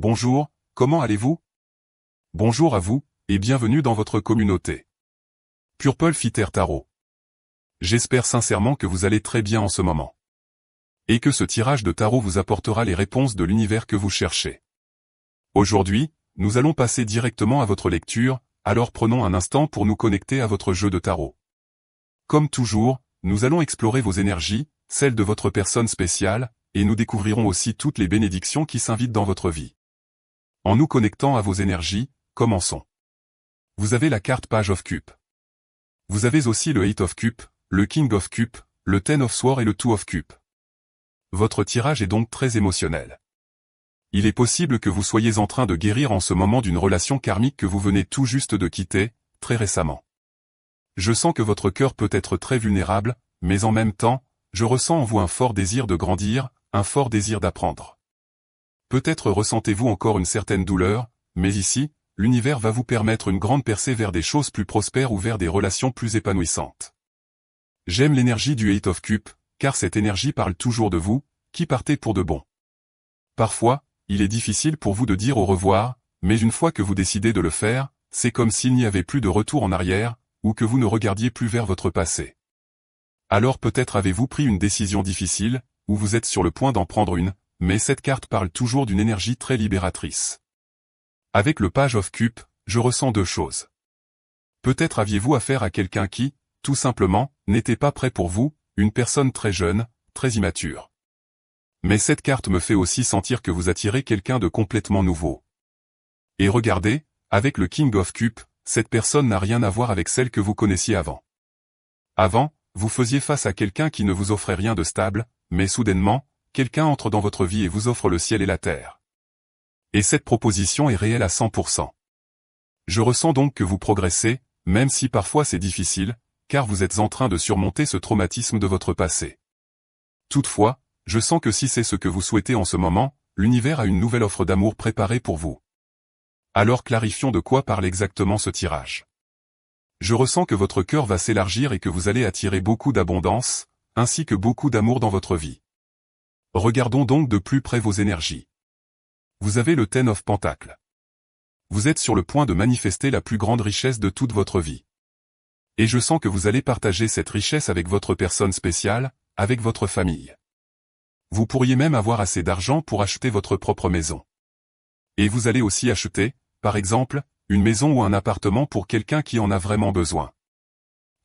Bonjour, comment allez-vous? Bonjour à vous, et bienvenue dans votre communauté. Purple Fitter Tarot. J'espère sincèrement que vous allez très bien en ce moment. Et que ce tirage de tarot vous apportera les réponses de l'univers que vous cherchez. Aujourd'hui, nous allons passer directement à votre lecture, alors prenons un instant pour nous connecter à votre jeu de tarot. Comme toujours, nous allons explorer vos énergies, celles de votre personne spéciale, et nous découvrirons aussi toutes les bénédictions qui s'invitent dans votre vie. En nous connectant à vos énergies, commençons. Vous avez la carte Page of Cups. Vous avez aussi le 8 of Cups, le King of Cups, le 10 of Swords et le 2 of Cups. Votre tirage est donc très émotionnel. Il est possible que vous soyez en train de guérir en ce moment d'une relation karmique que vous venez tout juste de quitter, très récemment. Je sens que votre cœur peut être très vulnérable, mais en même temps, je ressens en vous un fort désir de grandir, un fort désir d'apprendre. Peut-être ressentez-vous encore une certaine douleur, mais ici, l'univers va vous permettre une grande percée vers des choses plus prospères ou vers des relations plus épanouissantes. J'aime l'énergie du 8 of Cups, car cette énergie parle toujours de vous, qui partez pour de bon. Parfois, il est difficile pour vous de dire au revoir, mais une fois que vous décidez de le faire, c'est comme s'il n'y avait plus de retour en arrière, ou que vous ne regardiez plus vers votre passé. Alors peut-être avez-vous pris une décision difficile, ou vous êtes sur le point d'en prendre une, mais cette carte parle toujours d'une énergie très libératrice. Avec le Page of Cups, je ressens deux choses. Peut-être aviez-vous affaire à quelqu'un qui, tout simplement, n'était pas prêt pour vous, une personne très jeune, très immature. Mais cette carte me fait aussi sentir que vous attirez quelqu'un de complètement nouveau. Et regardez, avec le King of Cups, cette personne n'a rien à voir avec celle que vous connaissiez avant. Avant, vous faisiez face à quelqu'un qui ne vous offrait rien de stable, mais soudainement, quelqu'un entre dans votre vie et vous offre le ciel et la terre. Et cette proposition est réelle à 100%. Je ressens donc que vous progressez, même si parfois c'est difficile, car vous êtes en train de surmonter ce traumatisme de votre passé. Toutefois, je sens que si c'est ce que vous souhaitez en ce moment, l'univers a une nouvelle offre d'amour préparée pour vous. Alors clarifions de quoi parle exactement ce tirage. Je ressens que votre cœur va s'élargir et que vous allez attirer beaucoup d'abondance, ainsi que beaucoup d'amour dans votre vie. Regardons donc de plus près vos énergies. Vous avez le 10 of Pentacles. Vous êtes sur le point de manifester la plus grande richesse de toute votre vie. Et je sens que vous allez partager cette richesse avec votre personne spéciale, avec votre famille. Vous pourriez même avoir assez d'argent pour acheter votre propre maison. Et vous allez aussi acheter, par exemple, une maison ou un appartement pour quelqu'un qui en a vraiment besoin.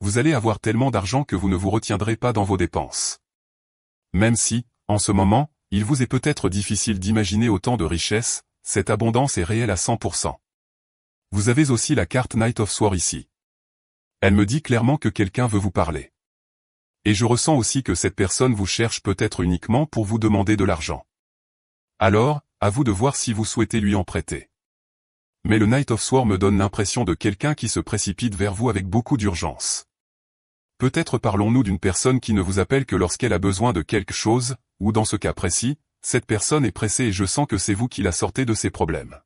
Vous allez avoir tellement d'argent que vous ne vous retiendrez pas dans vos dépenses. Même si, en ce moment, il vous est peut-être difficile d'imaginer autant de richesses, cette abondance est réelle à 100%. Vous avez aussi la carte Knight of Swords ici. Elle me dit clairement que quelqu'un veut vous parler. Et je ressens aussi que cette personne vous cherche peut-être uniquement pour vous demander de l'argent. Alors, à vous de voir si vous souhaitez lui en prêter. Mais le Knight of Swords me donne l'impression de quelqu'un qui se précipite vers vous avec beaucoup d'urgence. Peut-être parlons-nous d'une personne qui ne vous appelle que lorsqu'elle a besoin de quelque chose, ou dans ce cas précis, cette personne est pressée et je sens que c'est vous qui la sortez de ses problèmes.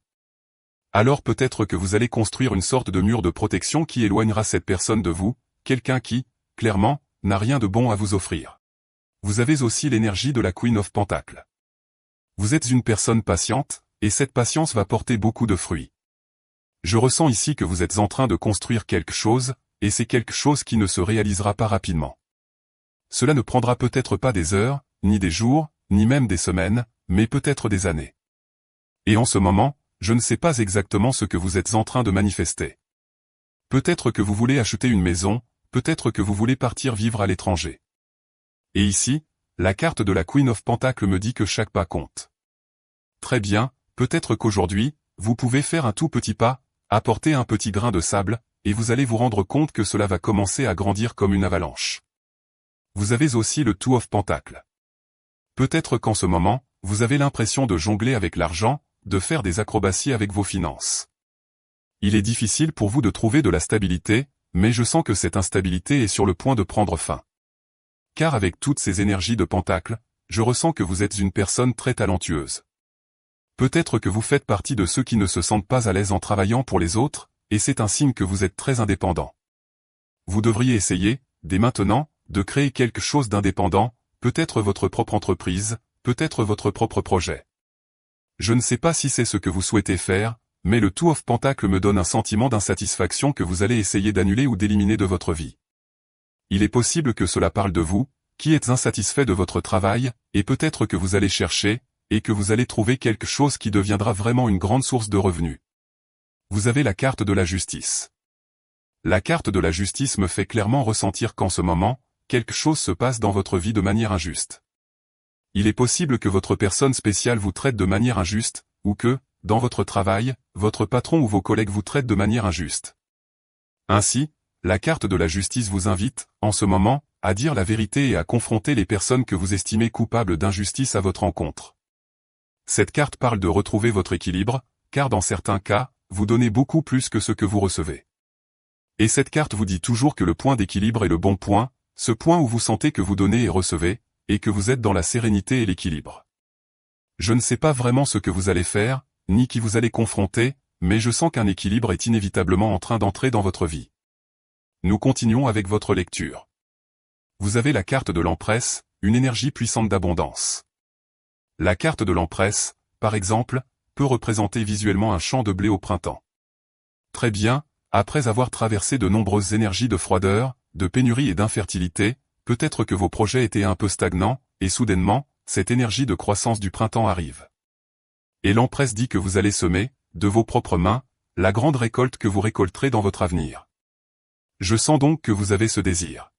Alors peut-être que vous allez construire une sorte de mur de protection qui éloignera cette personne de vous, quelqu'un qui, clairement, n'a rien de bon à vous offrir. Vous avez aussi l'énergie de la Queen of Pentacles. Vous êtes une personne patiente, et cette patience va porter beaucoup de fruits. Je ressens ici que vous êtes en train de construire quelque chose, et c'est quelque chose qui ne se réalisera pas rapidement. Cela ne prendra peut-être pas des heures, ni des jours, ni même des semaines, mais peut-être des années. Et en ce moment, je ne sais pas exactement ce que vous êtes en train de manifester. Peut-être que vous voulez acheter une maison, peut-être que vous voulez partir vivre à l'étranger. Et ici, la carte de la Queen of Pentacles me dit que chaque pas compte. Très bien, peut-être qu'aujourd'hui, vous pouvez faire un tout petit pas, apporter un petit grain de sable, et vous allez vous rendre compte que cela va commencer à grandir comme une avalanche. Vous avez aussi le 2 of Pentacles. Peut-être qu'en ce moment, vous avez l'impression de jongler avec l'argent, de faire des acrobaties avec vos finances. Il est difficile pour vous de trouver de la stabilité, mais je sens que cette instabilité est sur le point de prendre fin. Car avec toutes ces énergies de Pentacles, je ressens que vous êtes une personne très talentueuse. Peut-être que vous faites partie de ceux qui ne se sentent pas à l'aise en travaillant pour les autres, et c'est un signe que vous êtes très indépendant. Vous devriez essayer, dès maintenant, de créer quelque chose d'indépendant, peut-être votre propre entreprise, peut-être votre propre projet. Je ne sais pas si c'est ce que vous souhaitez faire, mais le Two of Pentacles me donne un sentiment d'insatisfaction que vous allez essayer d'annuler ou d'éliminer de votre vie. Il est possible que cela parle de vous, qui êtes insatisfait de votre travail, et peut-être que vous allez chercher, et que vous allez trouver quelque chose qui deviendra vraiment une grande source de revenus. Vous avez la carte de la justice. La carte de la justice me fait clairement ressentir qu'en ce moment, quelque chose se passe dans votre vie de manière injuste. Il est possible que votre personne spéciale vous traite de manière injuste, ou que, dans votre travail, votre patron ou vos collègues vous traitent de manière injuste. Ainsi, la carte de la justice vous invite, en ce moment, à dire la vérité et à confronter les personnes que vous estimez coupables d'injustice à votre encontre. Cette carte parle de retrouver votre équilibre, car dans certains cas, vous donnez beaucoup plus que ce que vous recevez. Et cette carte vous dit toujours que le point d'équilibre est le bon point, ce point où vous sentez que vous donnez et recevez, et que vous êtes dans la sérénité et l'équilibre. Je ne sais pas vraiment ce que vous allez faire, ni qui vous allez confronter, mais je sens qu'un équilibre est inévitablement en train d'entrer dans votre vie. Nous continuons avec votre lecture. Vous avez la carte de l'Empresse, une énergie puissante d'abondance. La carte de l'Empresse, par exemple, peut représenter visuellement un champ de blé au printemps. Très bien, après avoir traversé de nombreuses énergies de froideur, de pénurie et d'infertilité, peut-être que vos projets étaient un peu stagnants, et soudainement, cette énergie de croissance du printemps arrive. Et l'Empresse dit que vous allez semer, de vos propres mains, la grande récolte que vous récolterez dans votre avenir. Je sens donc que vous avez ce désir.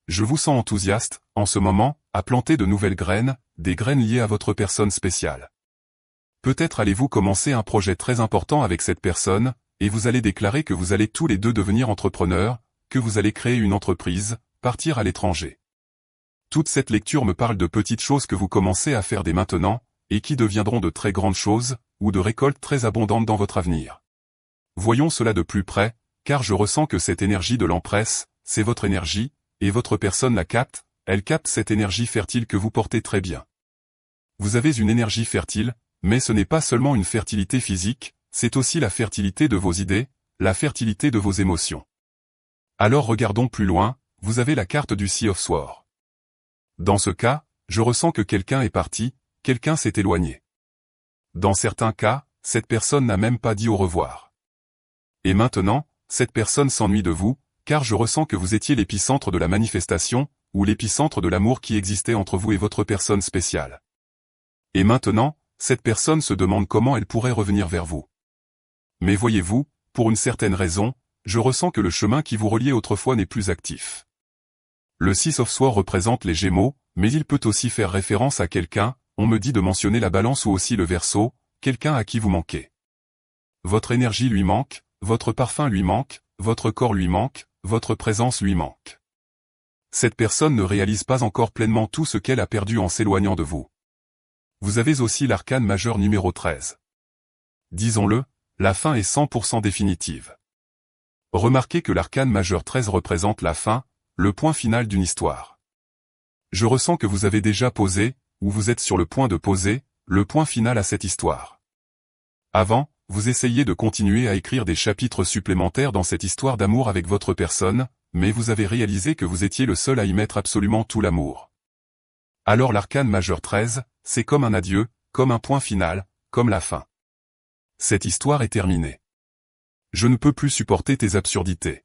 Je vous sens enthousiaste, en ce moment, à planter de nouvelles graines, des graines liées à votre personne spéciale. Peut-être allez-vous commencer un projet très important avec cette personne, et vous allez déclarer que vous allez tous les deux devenir entrepreneurs, que vous allez créer une entreprise, partir à l'étranger. Toute cette lecture me parle de petites choses que vous commencez à faire dès maintenant, et qui deviendront de très grandes choses, ou de récoltes très abondantes dans votre avenir. Voyons cela de plus près, car je ressens que cette énergie de l'Empresse, c'est votre énergie, et votre personne la capte, elle capte cette énergie fertile que vous portez très bien. Vous avez une énergie fertile, mais ce n'est pas seulement une fertilité physique, c'est aussi la fertilité de vos idées, la fertilité de vos émotions. Alors regardons plus loin, vous avez la carte du Sea of Swords. Dans ce cas, je ressens que quelqu'un est parti, quelqu'un s'est éloigné. Dans certains cas, cette personne n'a même pas dit au revoir. Et maintenant, cette personne s'ennuie de vous, car je ressens que vous étiez l'épicentre de la manifestation, ou l'épicentre de l'amour qui existait entre vous et votre personne spéciale. Et maintenant, cette personne se demande comment elle pourrait revenir vers vous. Mais voyez-vous, pour une certaine raison, je ressens que le chemin qui vous reliait autrefois n'est plus actif. Le Six of Swords représente les Gémeaux, mais il peut aussi faire référence à quelqu'un, on me dit de mentionner la Balance ou aussi le Verseau, quelqu'un à qui vous manquez. Votre énergie lui manque, votre parfum lui manque, votre corps lui manque, votre présence lui manque. Cette personne ne réalise pas encore pleinement tout ce qu'elle a perdu en s'éloignant de vous. Vous avez aussi l'arcane majeur numéro 13. Disons-le, la fin est 100% définitive. Remarquez que l'arcane majeur 13 représente la fin, le point final d'une histoire. Je ressens que vous avez déjà posé, ou vous êtes sur le point de poser, le point final à cette histoire. Avant, vous essayez de continuer à écrire des chapitres supplémentaires dans cette histoire d'amour avec votre personne, mais vous avez réalisé que vous étiez le seul à y mettre absolument tout l'amour. Alors l'arcane majeur 13, c'est comme un adieu, comme un point final, comme la fin. Cette histoire est terminée. Je ne peux plus supporter tes absurdités.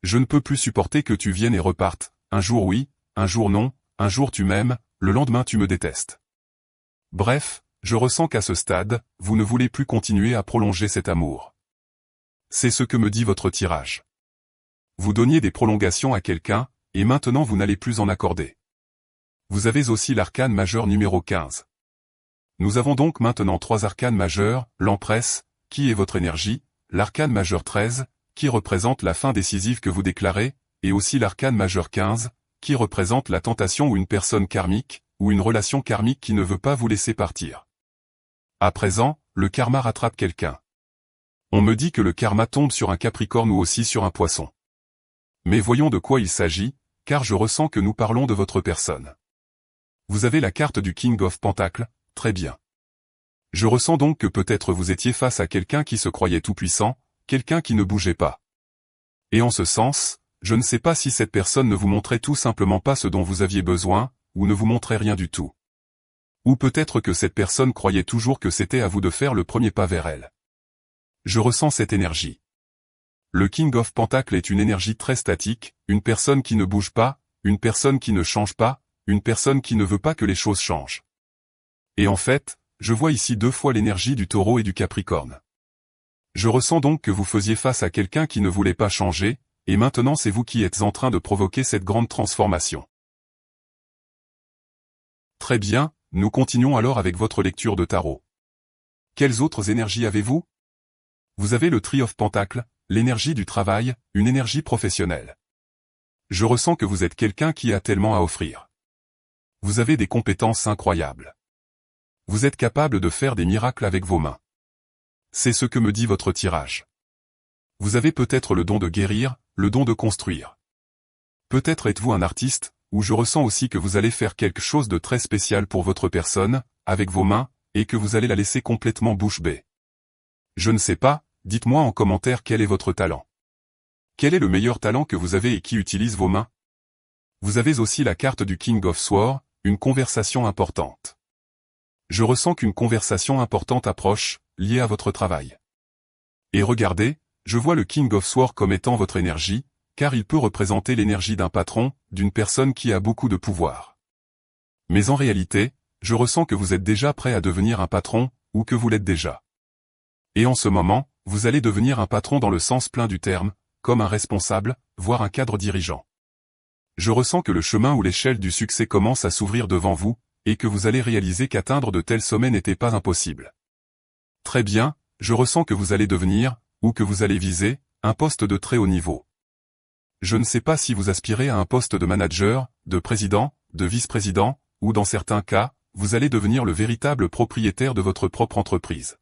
Je ne peux plus supporter que tu viennes et repartes, un jour oui, un jour non, un jour tu m'aimes, le lendemain tu me détestes. Bref, je ressens qu'à ce stade, vous ne voulez plus continuer à prolonger cet amour. C'est ce que me dit votre tirage. Vous donniez des prolongations à quelqu'un, et maintenant vous n'allez plus en accorder. Vous avez aussi l'arcane majeur numéro 15. Nous avons donc maintenant 3 arcanes majeurs, l'Empresse, qui est votre énergie, l'arcane majeur 13, qui représente la fin décisive que vous déclarez, et aussi l'arcane majeur 15, qui représente la tentation ou une personne karmique, ou une relation karmique qui ne veut pas vous laisser partir. À présent, le karma rattrape quelqu'un. On me dit que le karma tombe sur un Capricorne ou aussi sur un Poisson. Mais voyons de quoi il s'agit, car je ressens que nous parlons de votre personne. Vous avez la carte du King of Pentacles, très bien. Je ressens donc que peut-être vous étiez face à quelqu'un qui se croyait tout-puissant, quelqu'un qui ne bougeait pas. Et en ce sens, je ne sais pas si cette personne ne vous montrait tout simplement pas ce dont vous aviez besoin, ou ne vous montrait rien du tout. Ou peut-être que cette personne croyait toujours que c'était à vous de faire le premier pas vers elle. Je ressens cette énergie. Le King of Pentacles est une énergie très statique, une personne qui ne bouge pas, une personne qui ne change pas, une personne qui ne veut pas que les choses changent. Et en fait, je vois ici 2 fois l'énergie du Taureau et du Capricorne. Je ressens donc que vous faisiez face à quelqu'un qui ne voulait pas changer, et maintenant c'est vous qui êtes en train de provoquer cette grande transformation. Très bien, nous continuons alors avec votre lecture de tarot. Quelles autres énergies avez-vous? Vous avez le Three of Pentacles, l'énergie du travail, une énergie professionnelle. Je ressens que vous êtes quelqu'un qui a tellement à offrir. Vous avez des compétences incroyables. Vous êtes capable de faire des miracles avec vos mains. C'est ce que me dit votre tirage. Vous avez peut-être le don de guérir, le don de construire. Peut-être êtes-vous un artiste, ou je ressens aussi que vous allez faire quelque chose de très spécial pour votre personne, avec vos mains, et que vous allez la laisser complètement bouche bée. Je ne sais pas, dites-moi en commentaire quel est votre talent. Quel est le meilleur talent que vous avez et qui utilise vos mains? Vous avez aussi la carte du King of Swords, une conversation importante. Je ressens qu'une conversation importante approche, liée à votre travail. Et regardez, je vois le King of Swords comme étant votre énergie, car il peut représenter l'énergie d'un patron, d'une personne qui a beaucoup de pouvoir. Mais en réalité, je ressens que vous êtes déjà prêt à devenir un patron, ou que vous l'êtes déjà. Et en ce moment, vous allez devenir un patron dans le sens plein du terme, comme un responsable, voire un cadre dirigeant. Je ressens que le chemin ou l'échelle du succès commence à s'ouvrir devant vous, et que vous allez réaliser qu'atteindre de tels sommets n'était pas impossible. Très bien, je ressens que vous allez devenir, ou que vous allez viser, un poste de très haut niveau. Je ne sais pas si vous aspirez à un poste de manager, de président, de vice-président, ou dans certains cas, vous allez devenir le véritable propriétaire de votre propre entreprise.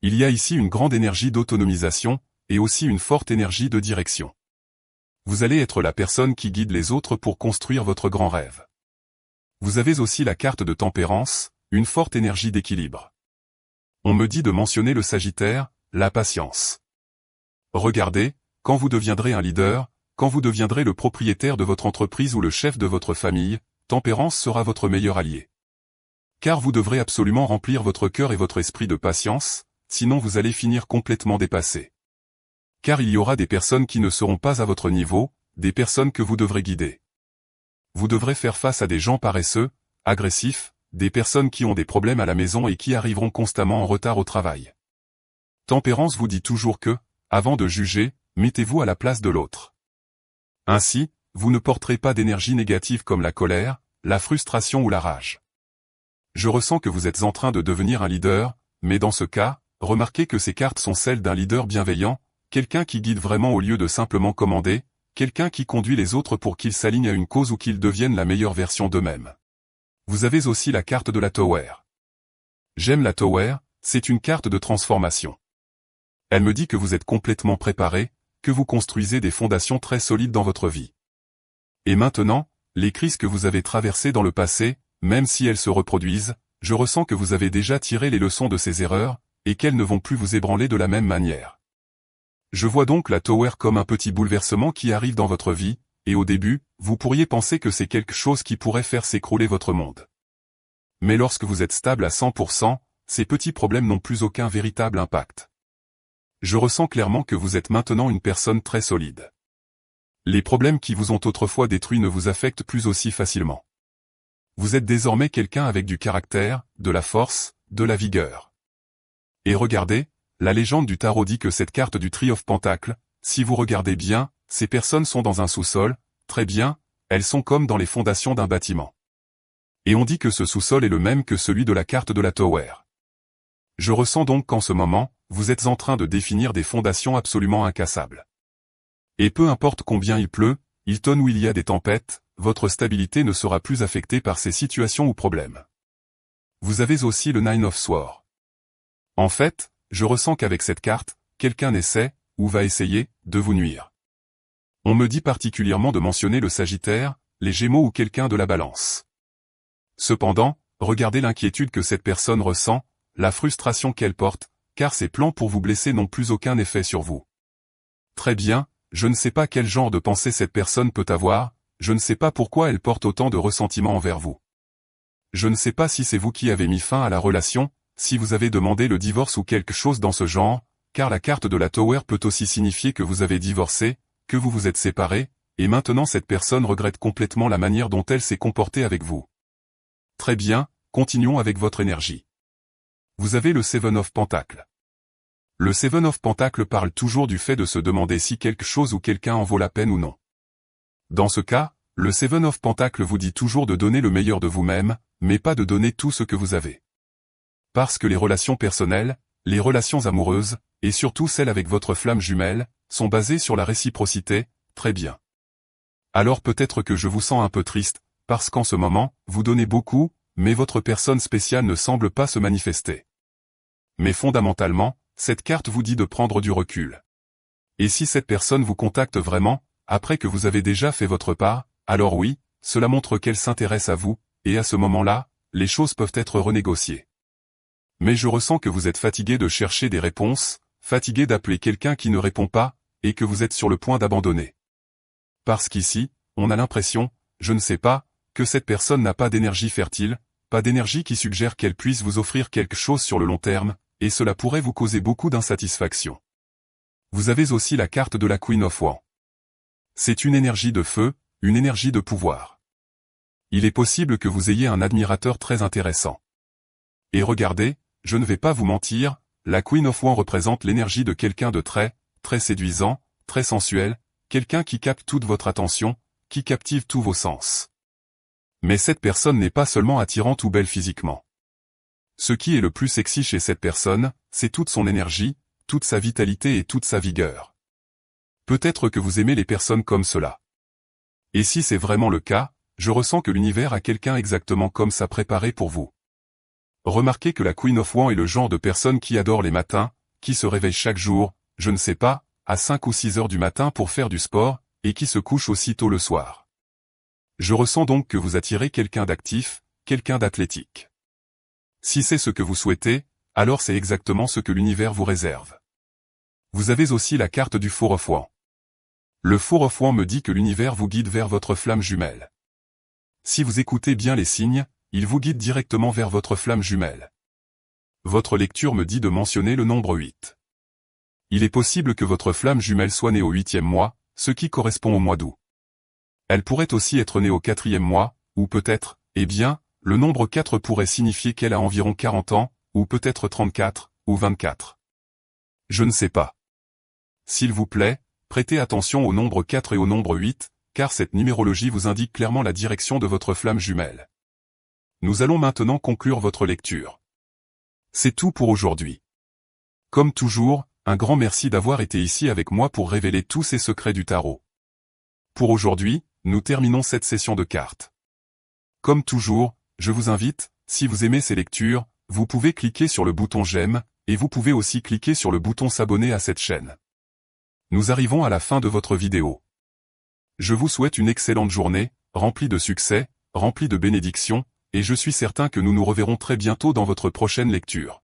Il y a ici une grande énergie d'autonomisation, et aussi une forte énergie de direction. Vous allez être la personne qui guide les autres pour construire votre grand rêve. Vous avez aussi la carte de tempérance, une forte énergie d'équilibre. On me dit de mentionner le Sagittaire, la patience. Regardez, quand vous deviendrez un leader, quand vous deviendrez le propriétaire de votre entreprise ou le chef de votre famille, tempérance sera votre meilleur allié. Car vous devrez absolument remplir votre cœur et votre esprit de patience, sinon vous allez finir complètement dépassé. Car il y aura des personnes qui ne seront pas à votre niveau, des personnes que vous devrez guider. Vous devrez faire face à des gens paresseux, agressifs, des personnes qui ont des problèmes à la maison et qui arriveront constamment en retard au travail. Tempérance vous dit toujours que, avant de juger, mettez-vous à la place de l'autre. Ainsi, vous ne porterez pas d'énergie négative comme la colère, la frustration ou la rage. Je ressens que vous êtes en train de devenir un leader, mais dans ce cas, remarquez que ces cartes sont celles d'un leader bienveillant, quelqu'un qui guide vraiment au lieu de simplement commander, quelqu'un qui conduit les autres pour qu'ils s'alignent à une cause ou qu'ils deviennent la meilleure version d'eux-mêmes. Vous avez aussi la carte de la Tower. J'aime la Tower, c'est une carte de transformation. Elle me dit que vous êtes complètement préparé, que vous construisez des fondations très solides dans votre vie. Et maintenant, les crises que vous avez traversées dans le passé, même si elles se reproduisent, je ressens que vous avez déjà tiré les leçons de ces erreurs, et qu'elles ne vont plus vous ébranler de la même manière. Je vois donc la Tower comme un petit bouleversement qui arrive dans votre vie, et au début, vous pourriez penser que c'est quelque chose qui pourrait faire s'écrouler votre monde. Mais lorsque vous êtes stable à 100%, ces petits problèmes n'ont plus aucun véritable impact. Je ressens clairement que vous êtes maintenant une personne très solide. Les problèmes qui vous ont autrefois détruit ne vous affectent plus aussi facilement. Vous êtes désormais quelqu'un avec du caractère, de la force, de la vigueur. Et regardez, la légende du tarot dit que cette carte du Three of Pentacles, si vous regardez bien, ces personnes sont dans un sous-sol, très bien, elles sont comme dans les fondations d'un bâtiment. Et on dit que ce sous-sol est le même que celui de la carte de la Tower. Je ressens donc qu'en ce moment, vous êtes en train de définir des fondations absolument incassables. Et peu importe combien il pleut, il tonne ou il y a des tempêtes, votre stabilité ne sera plus affectée par ces situations ou problèmes. Vous avez aussi le Nine of Swords. En fait, je ressens qu'avec cette carte, quelqu'un essaie, ou va essayer, de vous nuire. On me dit particulièrement de mentionner le Sagittaire, les Gémeaux ou quelqu'un de la Balance. Cependant, regardez l'inquiétude que cette personne ressent, la frustration qu'elle porte, car ses plans pour vous blesser n'ont plus aucun effet sur vous. Très bien, je ne sais pas quel genre de pensée cette personne peut avoir, je ne sais pas pourquoi elle porte autant de ressentiment envers vous. Je ne sais pas si c'est vous qui avez mis fin à la relation, si vous avez demandé le divorce ou quelque chose dans ce genre, car la carte de la Tower peut aussi signifier que vous avez divorcé, que vous vous êtes séparés, et maintenant cette personne regrette complètement la manière dont elle s'est comportée avec vous. Très bien, continuons avec votre énergie. Vous avez le Seven of Pentacles. Le Seven of Pentacles parle toujours du fait de se demander si quelque chose ou quelqu'un en vaut la peine ou non. Dans ce cas, le Seven of Pentacles vous dit toujours de donner le meilleur de vous-même, mais pas de donner tout ce que vous avez. Parce que les relations personnelles, les relations amoureuses, et surtout celles avec votre flamme jumelle, sont basées sur la réciprocité, très bien. Alors peut-être que je vous sens un peu triste, parce qu'en ce moment, vous donnez beaucoup, mais votre personne spéciale ne semble pas se manifester. Mais fondamentalement, cette carte vous dit de prendre du recul. Et si cette personne vous contacte vraiment, après que vous avez déjà fait votre part, alors oui, cela montre qu'elle s'intéresse à vous, et à ce moment-là, les choses peuvent être renégociées. Mais je ressens que vous êtes fatigué de chercher des réponses, fatigué d'appeler quelqu'un qui ne répond pas, et que vous êtes sur le point d'abandonner. Parce qu'ici, on a l'impression, je ne sais pas, que cette personne n'a pas d'énergie fertile, pas d'énergie qui suggère qu'elle puisse vous offrir quelque chose sur le long terme, et cela pourrait vous causer beaucoup d'insatisfaction. Vous avez aussi la carte de la Queen of Wands. C'est une énergie de feu, une énergie de pouvoir. Il est possible que vous ayez un admirateur très intéressant. Et regardez, je ne vais pas vous mentir, la Queen of Wands représente l'énergie de quelqu'un de très séduisant, très sensuel, quelqu'un qui capte toute votre attention, qui captive tous vos sens. Mais cette personne n'est pas seulement attirante ou belle physiquement. Ce qui est le plus sexy chez cette personne, c'est toute son énergie, toute sa vitalité et toute sa vigueur. Peut-être que vous aimez les personnes comme cela. Et si c'est vraiment le cas, je ressens que l'univers a quelqu'un exactement comme ça préparé pour vous. Remarquez que la Queen of Wands est le genre de personne qui adore les matins, qui se réveille chaque jour, je ne sais pas, à 5 ou 6 heures du matin pour faire du sport, et qui se couche aussitôt le soir. Je ressens donc que vous attirez quelqu'un d'actif, quelqu'un d'athlétique. Si c'est ce que vous souhaitez, alors c'est exactement ce que l'univers vous réserve. Vous avez aussi la carte du Four of Wands. Le Four of Wands me dit que l'univers vous guide vers votre flamme jumelle. Si vous écoutez bien les signes, il vous guide directement vers votre flamme jumelle. Votre lecture me dit de mentionner le nombre 8. Il est possible que votre flamme jumelle soit née au 8e mois, ce qui correspond au mois d'août. Elle pourrait aussi être née au 4e mois, ou peut-être, le nombre 4 pourrait signifier qu'elle a environ 40 ans, ou peut-être 34, ou 24. Je ne sais pas. S'il vous plaît, prêtez attention au nombre 4 et au nombre 8, car cette numérologie vous indique clairement la direction de votre flamme jumelle. Nous allons maintenant conclure votre lecture. C'est tout pour aujourd'hui. Comme toujours, un grand merci d'avoir été ici avec moi pour révéler tous ces secrets du tarot. Pour aujourd'hui, nous terminons cette session de cartes. Comme toujours, je vous invite, si vous aimez ces lectures, vous pouvez cliquer sur le bouton j'aime, et vous pouvez aussi cliquer sur le bouton s'abonner à cette chaîne. Nous arrivons à la fin de votre vidéo. Je vous souhaite une excellente journée, remplie de succès, remplie de bénédictions, et je suis certain que nous nous reverrons très bientôt dans votre prochaine lecture.